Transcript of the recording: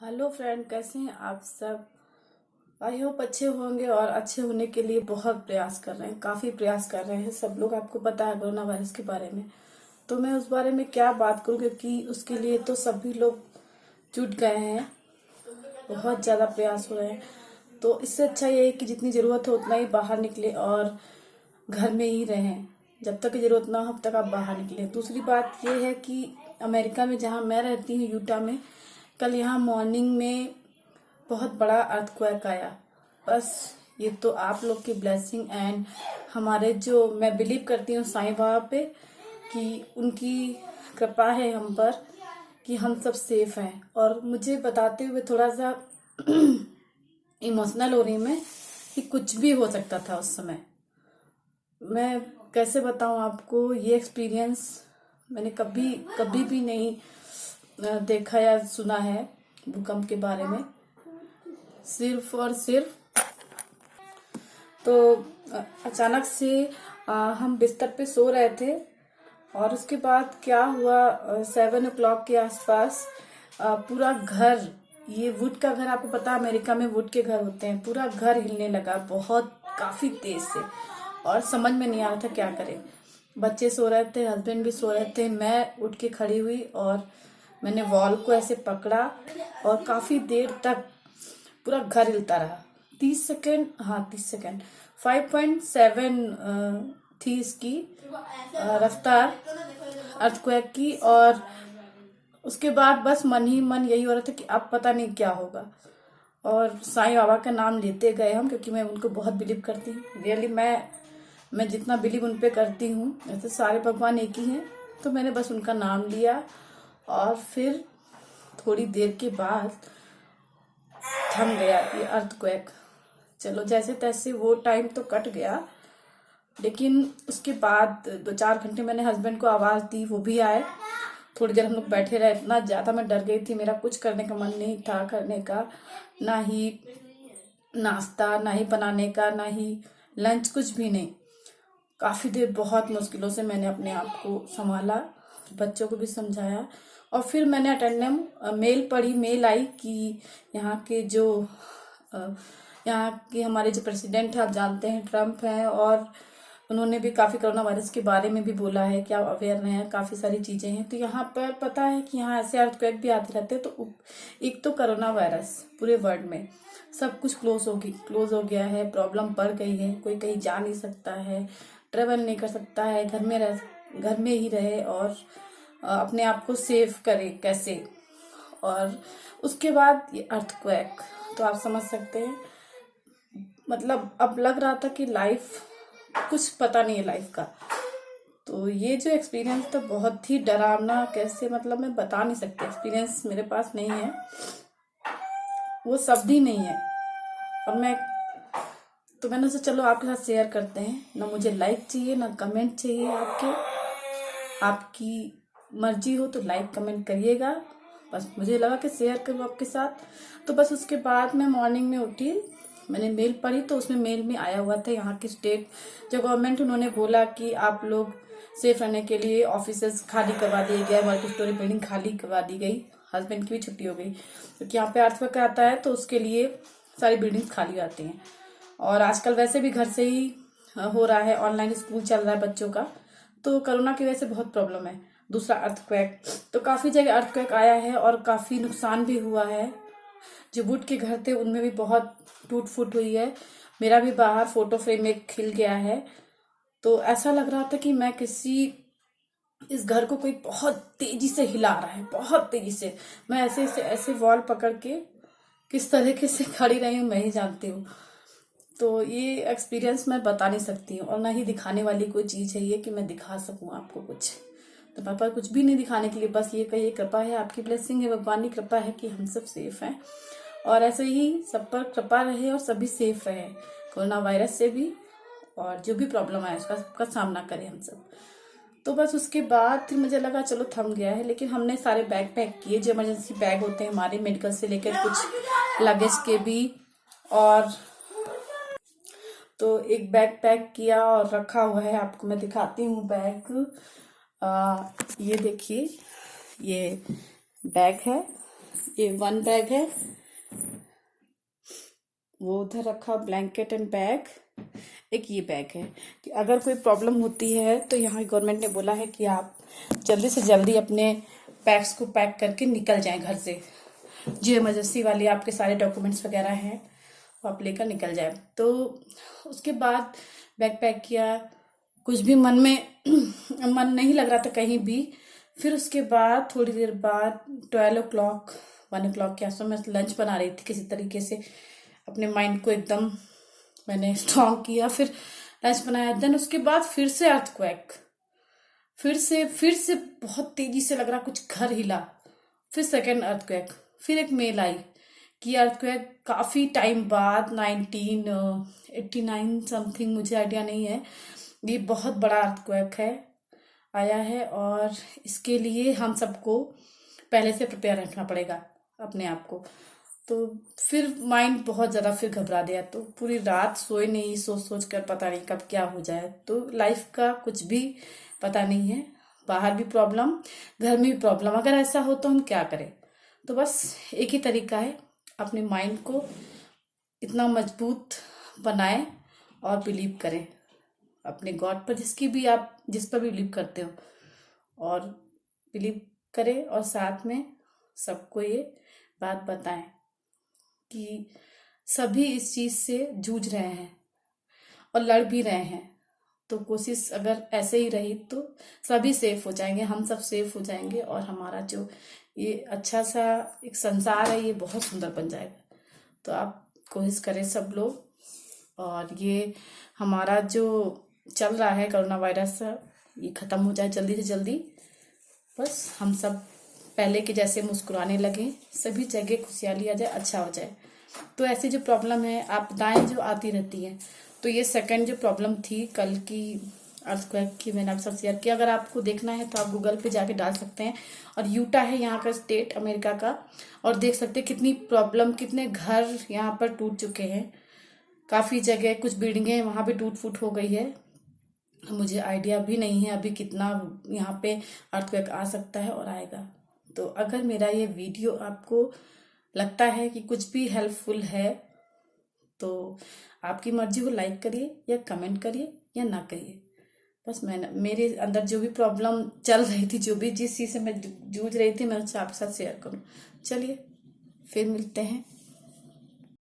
Hello friend, कैसे हैं आप सब। आई होप अच्छे होंगे और अच्छे होने के लिए बहुत प्रयास कर रहे हैं, काफ़ी प्रयास कर रहे हैं सब लोग। आपको पता है कोरोना वायरस के बारे में, तो मैं उस बारे में क्या बात करूं, क्योंकि उसके लिए तो सभी लोग जुट गए हैं, बहुत ज़्यादा प्रयास हो रहे हैं। तो इससे अच्छा ये है कि जितनी ज़रूरत हो उतना ही बाहर निकले और घर में ही रहें। जब तक ज़रूरत ना हो तब तक आप बाहर निकलें। दूसरी बात ये है कि अमेरिका में, जहाँ मैं रहती हूँ यूटा में, कल यहाँ मॉर्निंग में बहुत बड़ा अर्थक्वेक आया। बस ये तो आप लोग की ब्लेसिंग एंड हमारे, जो मैं बिलीव करती हूँ साईं बाबा पे, कि उनकी कृपा है हम पर कि हम सब सेफ हैं। और मुझे बताते हुए थोड़ा सा इमोशनल हो रही हूँ मैं, कि कुछ भी हो सकता था उस समय। मैं कैसे बताऊँ आपको, ये एक्सपीरियंस मैंने कभी कभी भी नहीं देखा या सुना है भूकंप के बारे में। सिर्फ और सिर्फ तो अचानक से हम बिस्तर पे सो रहे थे, और उसके बाद क्या हुआ, 7 o'clock के आसपास पूरा घर, ये वुड का घर, आपको पता है अमेरिका में वुड के घर होते हैं, पूरा घर हिलने लगा बहुत काफी तेज से। और समझ में नहीं आ रहा था क्या करें। बच्चे सो रहे थे, हस्बैंड भी सो रहे थे, मैं उठ के खड़ी हुई और मैंने वॉल को ऐसे पकड़ा और काफी देर तक पूरा घर हिलता रहा। 30 सेकेंड, हाँ 30 सेकेंड, 5.7 थी इसकी रफ्तार अर्थक्वेक की। और उसके बाद बस मन ही मन यही हो रहा था कि अब पता नहीं क्या होगा। और साईं बाबा का नाम लेते गए हम, क्योंकि मैं उनको बहुत बिलीव करती हूँ। रियली मैं जितना बिलीव उन पे करती हूँ, वैसे सारे भगवान एक ही हैं, तो मैंने बस उनका नाम लिया। और फिर थोड़ी देर के बाद थम गया ये अर्थक्वेक। चलो जैसे तैसे वो टाइम तो कट गया, लेकिन उसके बाद 2-4 घंटे मैंने हस्बैंड को आवाज़ दी, वो भी आए। थोड़ी देर हम लोग बैठे रहे। इतना ज़्यादा मैं डर गई थी, मेरा कुछ करने का मन नहीं था करने का, ना ही नाश्ता, ना ही बनाने का, ना ही लंच, कुछ भी नहीं। काफ़ी देर बहुत मुश्किलों से मैंने अपने आप को संभाला, बच्चों को भी समझाया। और फिर मैंने अटेंडम मेल पढ़ी, मेल आई कि यहाँ के जो यहाँ के हमारे जो प्रेसिडेंट है, आप जानते हैं, ट्रम्प हैं, और उन्होंने भी काफ़ी कोरोना वायरस के बारे में भी बोला है कि आप अवेयर रहें, काफ़ी सारी चीज़ें हैं। तो यहाँ पर पता है कि यहाँ ऐसे अर्थक्वेक भी आते रहते हैं। तो एक तो कोरोना वायरस पूरे वर्ल्ड में सब कुछ क्लोज हो गया है, प्रॉब्लम बढ़ गई है, कोई कहीं जा नहीं सकता है, ट्रेवल नहीं कर सकता है, घर में ही रहे और अपने आप को सेफ करे कैसे। और उसके बाद ये अर्थक्वेक, तो आप समझ सकते हैं, मतलब अब लग रहा था कि लाइफ, कुछ पता नहीं है लाइफ का। तो ये जो एक्सपीरियंस था बहुत ही डरावना, कैसे मतलब मैं बता नहीं सकती, एक्सपीरियंस मेरे पास नहीं है, वो शब्द ही नहीं है। और मैंने सोचा चलो आपके साथ शेयर करते हैं। ना मुझे लाइक चाहिए, ना कमेंट चाहिए आपकी मर्जी हो तो लाइक कमेंट करिएगा, बस मुझे लगा कि शेयर करूँ आपके साथ। तो बस उसके बाद मैं मॉर्निंग में उठी, मैंने मेल पढ़ी, तो उसमें मेल में आया हुआ था यहाँ की स्टेट जो गवर्नमेंट, उन्होंने बोला कि आप लोग सेफ रहने के लिए ऑफिसेज खाली करवा दिए गए, मल्टी स्टोरी बिल्डिंग खाली करवा दी गई। हस्बैंड की भी छुट्टी हो गई, क्योंकि यहाँ पे अर्थक्वेक आता है तो उसके लिए सारी बिल्डिंग्स खाली आती हैं। और आजकल वैसे भी घर से ही हो रहा है, ऑनलाइन स्कूल चल रहा है बच्चों का, तो कोरोना की वजह से बहुत प्रॉब्लम है। दूसरा अर्थक्वेक, तो काफ़ी जगह अर्थक्वेक आया है और काफ़ी नुकसान भी हुआ है। जो वुड के घर थे उनमें भी बहुत टूट फूट हुई है। मेरा भी बाहर फोटो फ्रेम एक खिल गया है। तो ऐसा लग रहा था कि मैं इस घर को कोई बहुत तेजी से हिला रहा है, बहुत तेजी से। मैं ऐसे वॉल पकड़ के किस तरीके से खड़ी रही हूँ मैं ही जानती हूँ। तो ये एक्सपीरियंस मैं बता नहीं सकती हूँ, और ना ही दिखाने वाली कोई चीज़ है ये कि मैं दिखा सकूँ आपको कुछ। तो पापा कुछ भी नहीं दिखाने के लिए, बस ये कहिए कृपा है, आपकी ब्लेसिंग है, भगवान की कृपा है कि हम सब सेफ हैं। और ऐसे ही सब पर कृपा रहे और सभी सेफ रहे कोरोना वायरस से भी, और जो भी प्रॉब्लम आए उसका सामना करें हम सब। तो बस उसके बाद फिर मुझे लगा चलो थम गया है, लेकिन हमने सारे बैग पैक किए, जो इमरजेंसी बैग होते हैं हमारे, मेडिकल से लेकर कुछ लगेज के भी। और तो एक बैग पैक किया और रखा हुआ है, आपको मैं दिखाती हूँ बैग। ये देखिए, ये बैग है, ये 1 बैग है, वो उधर रखा ब्लैंकेट एंड बैग। एक ये बैग है कि अगर कोई प्रॉब्लम होती है तो यहाँ गवर्नमेंट ने बोला है कि आप जल्दी से जल्दी अपने बैग्स को पैक करके निकल जाएं घर से। जो इमरजेंसी वाली आपके सारे डॉक्यूमेंट्स वगैरह हैं वो आप लेकर निकल जाए। तो उसके बाद बैग पैक किया, कुछ भी मन में मन नहीं लग रहा था कहीं भी। फिर उसके बाद थोड़ी देर बाद 12 o'clock 1 o'clock के आसपास मैं लंच बना रही थी, किसी तरीके से अपने माइंड को एकदम मैंने स्ट्रॉन्ग किया। फिर लंच बनाया, देन उसके बाद फिर से अर्थक्वेक, फिर से बहुत तेजी से लग रहा कुछ घर हिला। फिर सेकेंड अर्थक्वेक, फिर एक मेल आई कि अर्थक्वेक काफ़ी टाइम बाद 1989 समथिंग, मुझे आइडिया नहीं है, ये बहुत बड़ा अर्थक्वेक है आया है और इसके लिए हम सबको पहले से प्रिपेयर रखना पड़ेगा अपने आप को। तो फिर माइंड बहुत ज़्यादा फिर घबरा गया, तो पूरी रात सोए नहीं, सोच कर पता नहीं कब क्या हो जाए। तो लाइफ का कुछ भी पता नहीं है, बाहर भी प्रॉब्लम, घर में भी प्रॉब्लम। अगर ऐसा हो तो हम क्या करें? तो बस एक ही तरीका है, अपने माइंड को इतना मजबूत बनाएं और बिलीव करें अपने गॉड पर, जिस पर भी बिलीव करते हो, और बिलीव करें और साथ में सबको ये बात बताएं कि सभी इस चीज़ से जूझ रहे हैं और लड़ भी रहे हैं। तो कोशिश अगर ऐसे ही रही तो सभी सेफ हो जाएंगे, हम सब सेफ हो जाएंगे और हमारा जो ये अच्छा सा एक संसार है ये बहुत सुंदर बन जाएगा। तो आप कोशिश करें सब लोग, और ये हमारा जो चल रहा है कोरोना वायरस ये ख़त्म हो जाए जल्दी से जल्दी। बस हम सब पहले के जैसे मुस्कुराने लगे, सभी जगह खुशहाली आ जाए, अच्छा हो जाए। तो ऐसी जो प्रॉब्लम है, आपदाएं जो आती रहती हैं, तो ये सेकंड जो प्रॉब्लम थी कल की अर्थक्वेक की, मैंने आपके साथ शेयर किया। अगर आपको देखना है तो आप गूगल पे जाके डाल सकते हैं, और यूटा है यहाँ का स्टेट अमेरिका का, और देख सकते हैं कितनी प्रॉब्लम, कितने घर यहाँ पर टूट चुके हैं। काफ़ी जगह कुछ बिल्डिंगें वहाँ पे टूट फूट हो गई है। मुझे आइडिया भी नहीं है अभी कितना यहाँ पे अर्थक्वेक आ सकता है और आएगा। तो अगर मेरा ये वीडियो आपको लगता है कि कुछ भी हेल्पफुल है तो आपकी मर्जी, को लाइक करिए या कमेंट करिए या ना करिए। बस मेरे अंदर जो भी प्रॉब्लम चल रही थी, जिस चीज़ से मैं जूझ रही थी, मैं उससे आपके साथ शेयर करूँ। चलिए फिर मिलते हैं।